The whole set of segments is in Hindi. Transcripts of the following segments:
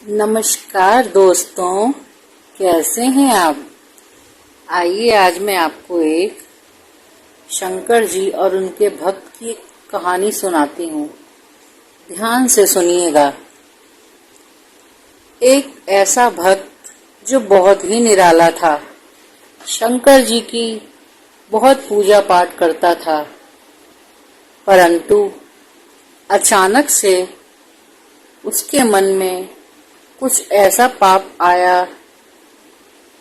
नमस्कार दोस्तों, कैसे हैं आप। आइए आज मैं आपको एक शंकर जी और उनके भक्त की कहानी सुनाती हूँ। ध्यान से सुनिएगा। एक ऐसा भक्त जो बहुत ही निराला था, शंकर जी की बहुत पूजा पाठ करता था, परंतु अचानक से उसके मन में कुछ ऐसा पाप आया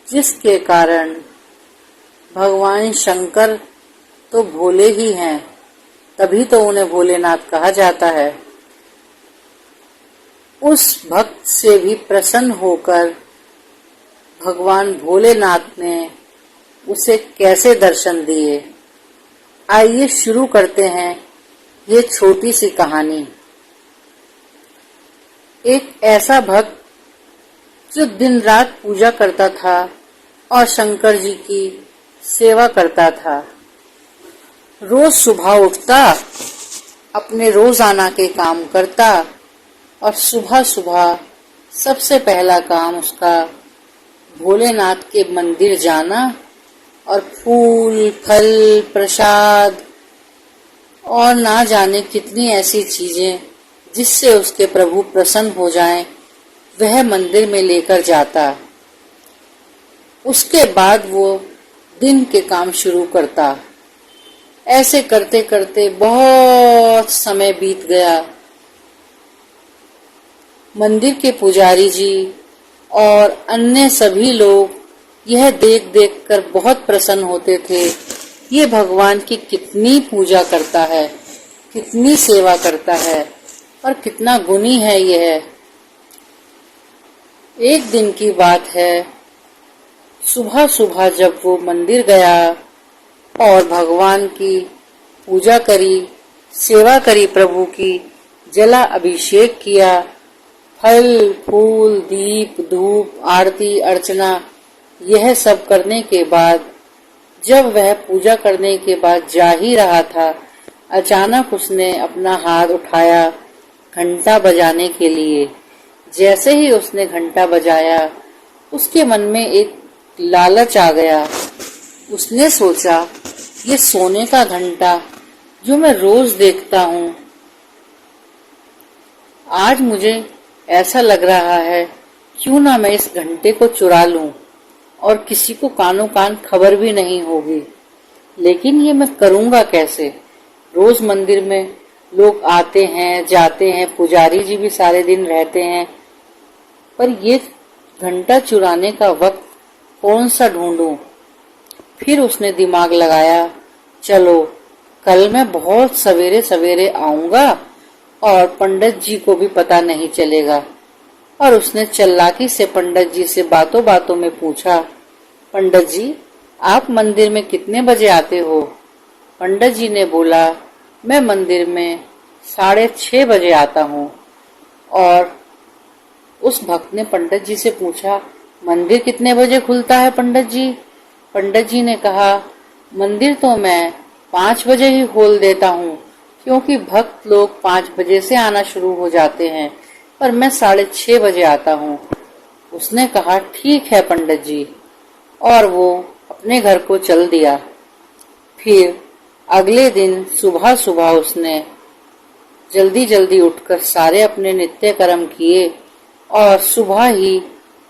जिसके कारण भगवान शंकर तो भोले ही हैं, तभी तो उन्हें भोलेनाथ कहा जाता है। उस भक्त से भी प्रसन्न होकर भगवान भोलेनाथ ने उसे कैसे दर्शन दिए, आइए शुरू करते हैं ये छोटी सी कहानी। एक ऐसा भक्त जो दिन रात पूजा करता था और शंकर जी की सेवा करता था। रोज सुबह उठता, अपने रोजाना के काम करता और सुबह सुबह सबसे पहला काम उसका भोलेनाथ के मंदिर जाना और फूल फल प्रसाद और ना जाने कितनी ऐसी चीजें जिससे उसके प्रभु प्रसन्न हो जाएं, वह मंदिर में लेकर जाता। उसके बाद वो दिन के काम शुरू करता। ऐसे करते करते बहुत समय बीत गया। मंदिर के पुजारी जी और अन्य सभी लोग यह देख देख कर बहुत प्रसन्न होते थे। ये भगवान की कितनी पूजा करता है, कितनी सेवा करता है और कितना गुणी है यह। एक दिन की बात है, सुबह सुबह जब वो मंदिर गया और भगवान की पूजा करी, सेवा करी, प्रभु की जला अभिषेक किया, फल फूल दीप धूप आरती अर्चना यह सब करने के बाद जब वह पूजा करने के बाद जा ही रहा था, अचानक उसने अपना हाथ उठाया घंटा बजाने के लिए। जैसे ही उसने घंटा बजाया, उसके मन में एक लालच आ गया। उसने सोचा, ये सोने का घंटा जो मैं रोज देखता हूँ, आज मुझे ऐसा लग रहा है क्यों ना मैं इस घंटे को चुरा लूं और किसी को कानों कान खबर भी नहीं होगी। लेकिन ये मैं करूंगा कैसे। रोज मंदिर में लोग आते हैं जाते हैं, पुजारी जी भी सारे दिन रहते हैं, पर ये घंटा चुराने का वक्त कौन सा ढूंढूं। फिर उसने दिमाग लगाया, चलो कल मैं बहुत सवेरे सवेरे आऊंगा और पंडित जी को भी पता नहीं चलेगा। और उसने चालाकी से पंडित जी से बातों बातों में पूछा, पंडित जी आप मंदिर में कितने बजे आते हो। पंडित जी ने बोला, मैं मंदिर में 6:30 बजे आता हूँ। और उस भक्त ने पंडित जी से पूछा, मंदिर कितने बजे खुलता है पंडित जी। पंडित जी ने कहा, मंदिर तो मैं 5 बजे ही खोल देता हूँ, क्योंकि भक्त लोग 5 बजे से आना शुरू हो जाते हैं, पर मैं 6:30 बजे आता हूँ। उसने कहा, ठीक है पंडित जी, और वो अपने घर को चल दिया। फिर अगले दिन सुबह सुबह उसने जल्दी जल्दी उठकर सारे अपने नित्य कर्म किए और सुबह ही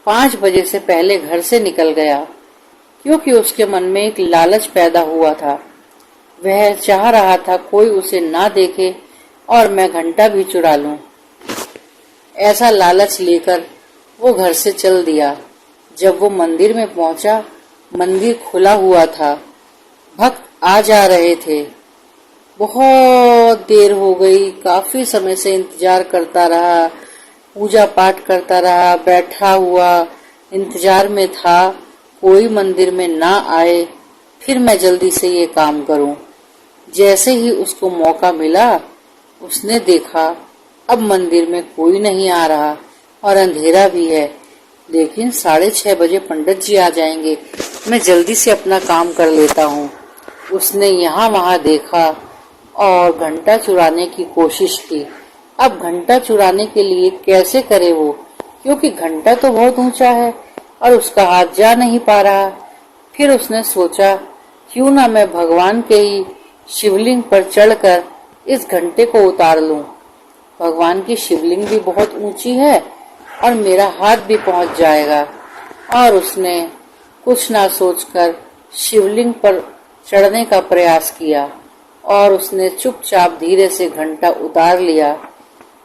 5 बजे से पहले घर से निकल गया, क्योंकि उसके मन में एक लालच पैदा हुआ था। वह चाह रहा था कोई उसे ना देखे और मैं घंटा भी चुरा लूं। ऐसा लालच लेकर वो घर से चल दिया। जब वो मंदिर में पहुंचा, मंदिर खुला हुआ था, भक्त आ जा रहे थे। बहुत देर हो गई, काफी समय से इंतजार करता रहा, पूजा पाठ करता रहा, बैठा हुआ इंतजार में था कोई मंदिर में ना आए, फिर मैं जल्दी से ये काम करूं। जैसे ही उसको मौका मिला, उसने देखा अब मंदिर में कोई नहीं आ रहा और अंधेरा भी है, लेकिन 6:30 बजे पंडित जी आ जाएंगे, मैं जल्दी से अपना काम कर लेता हूँ। उसने यहाँ वहाँ देखा और घंटा चुराने की कोशिश की। अब घंटा चुराने के लिए कैसे करे वो, क्योंकि घंटा तो बहुत ऊंचा है और उसका हाथ जा नहीं पा रहा। फिर उसने सोचा, क्यों ना मैं भगवान के ही शिवलिंग पर चढ़कर इस घंटे को उतार लूं। भगवान की शिवलिंग भी बहुत ऊंची है और मेरा हाथ भी पहुंच जाएगा। और उसने कुछ ना सोचकर शिवलिंग पर चढ़ने का प्रयास किया और उसने चुपचाप धीरे से घंटा उतार लिया।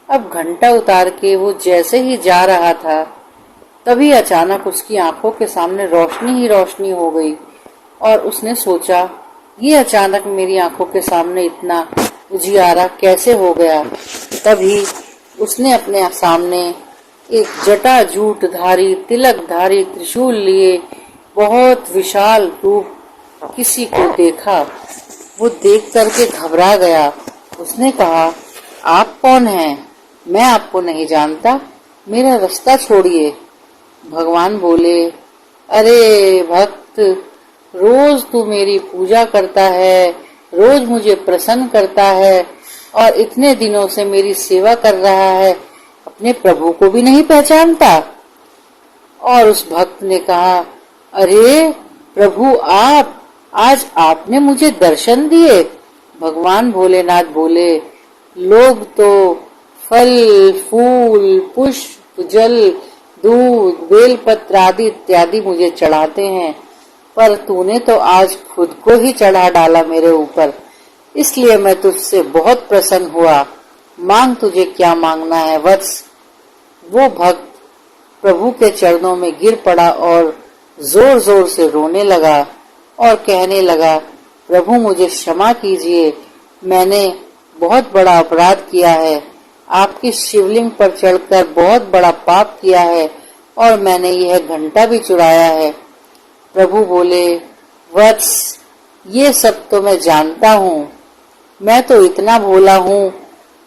अब घंटा उतार के वो जैसे ही जा रहा था, तभी अचानक उसकी आंखों के सामने रोशनी ही रोशनी हो गई और उसने सोचा, ये अचानक मेरी आंखों के सामने इतना उजियारा कैसे हो गया। तभी उसने अपने सामने एक जटाजूटधारी तिलकधारी त्रिशूल लिए बहुत विशाल रूप किसी को देखा। वो देख करके घबरा गया। उसने कहा, आप कौन हैं? मैं आपको नहीं जानता, मेरा रास्ता छोड़िए। भगवान बोले, अरे भक्त, रोज तू मेरी पूजा करता है, रोज मुझे प्रसन्न करता है और इतने दिनों से मेरी सेवा कर रहा है, अपने प्रभु को भी नहीं पहचानता। और उस भक्त ने कहा, अरे प्रभु, आप आज आपने मुझे दर्शन दिए। भगवान भोलेनाथ बोले, लोग तो फल फूल पुष्प जल दूध बेलपत्र आदि इत्यादि मुझे चढ़ाते हैं, पर तूने तो आज खुद को ही चढ़ा डाला मेरे ऊपर, इसलिए मैं तुझसे बहुत प्रसन्न हुआ। मांग, तुझे क्या मांगना है वत्स। वो भक्त प्रभु के चरणों में गिर पड़ा और जोर जोर से रोने लगा और कहने लगा, प्रभु मुझे क्षमा कीजिए, मैंने बहुत बड़ा अपराध किया है, आपकी शिवलिंग पर चढ़कर बहुत बड़ा पाप किया है और मैंने यह घंटा भी चुराया है। प्रभु बोले, वत्स, ये सब तो मैं जानता हूँ, मैं तो इतना भोला हूँ,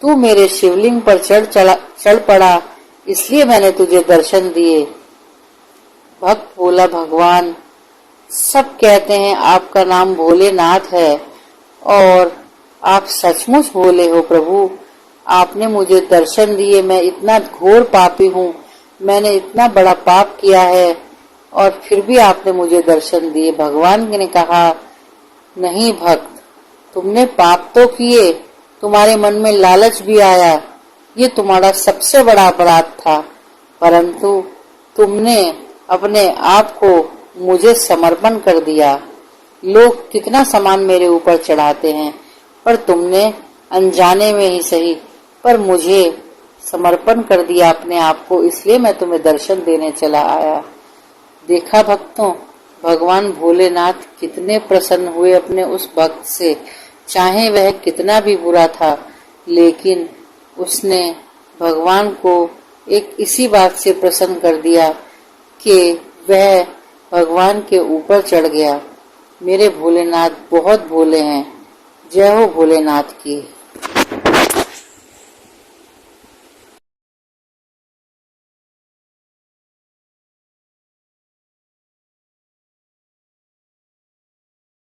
तू मेरे शिवलिंग पर चढ़ पड़ा, इसलिए मैंने तुझे दर्शन दिए। भक्त बोला, भगवान, सब कहते हैं आपका नाम भोलेनाथ है और आप सचमुच भोले हो। प्रभु, आपने मुझे दर्शन दिए, मैं इतना घोर पापी हूँ, मैंने इतना बड़ा पाप किया है और फिर भी आपने मुझे दर्शन दिए। भगवान ने कहा, नहीं भक्त, तुमने पाप तो किए, तुम्हारे मन में लालच भी आया, ये तुम्हारा सबसे बड़ा अपराध था, परंतु तुमने अपने आप को मुझे समर्पण कर दिया। लोग कितना सामान मेरे ऊपर चढ़ाते हैं, पर तुमने अनजाने में ही सही पर मुझे समर्पण कर दिया अपने आप को, इसलिए मैं तुम्हें दर्शन देने चला आया। देखा भक्तों, भगवान भोलेनाथ कितने प्रसन्न हुए अपने उस भक्त से। चाहे वह कितना भी बुरा था, लेकिन उसने भगवान को एक इसी बात से प्रसन्न कर दिया कि वह भगवान के ऊपर चढ़ गया। मेरे भोलेनाथ बहुत भोले हैं। जय हो भोलेनाथ की।